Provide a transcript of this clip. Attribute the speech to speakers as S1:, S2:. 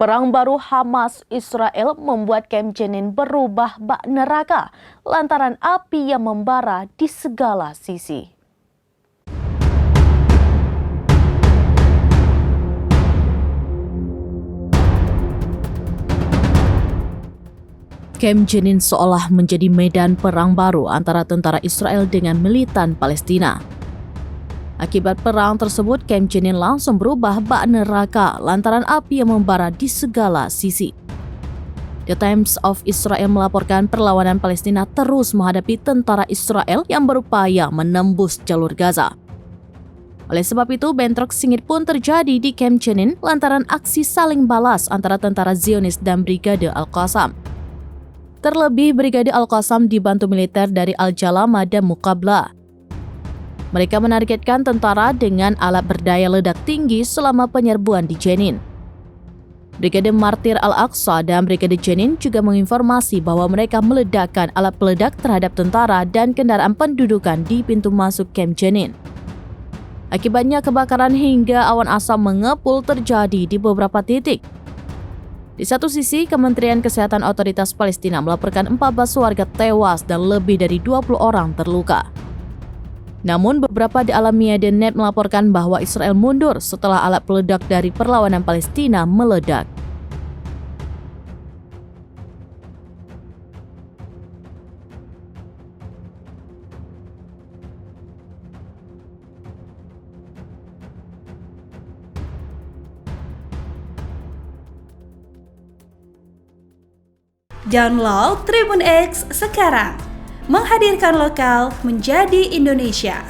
S1: Perang baru Hamas-Israel membuat Camp Jenin berubah bak neraka lantaran api yang membara di segala sisi. Camp Jenin seolah menjadi medan perang baru antara tentara Israel dengan militan Palestina. Akibat perang tersebut, Camp Jenin langsung berubah bak neraka lantaran api yang membara di segala sisi. The Times of Israel melaporkan perlawanan Palestina terus menghadapi tentara Israel yang berupaya menembus jalur Gaza. Oleh sebab itu, bentrok sengit pun terjadi di Camp Jenin lantaran aksi saling balas antara tentara Zionis dan Brigade Al-Qassam. Terlebih, Brigade Al-Qassam dibantu militer dari Al-Jalama dan Muqabla. Mereka menargetkan tentara dengan alat berdaya ledak tinggi selama penyerbuan di Jenin. Brigade Martir Al-Aqsa dan Brigade Jenin juga menginformasi bahwa mereka meledakkan alat peledak terhadap tentara dan kendaraan pendudukan di pintu masuk Camp Jenin. Akibatnya kebakaran hingga awan asap mengepul terjadi di beberapa titik. Di satu sisi, Kementerian Kesehatan Otoritas Palestina melaporkan 14 warga tewas dan lebih dari 20 orang terluka. Namun, beberapa di alam media net melaporkan bahwa Israel mundur setelah alat peledak dari perlawanan Palestina meledak.
S2: Download Tribun X sekarang, menghadirkan lokal menjadi Indonesia.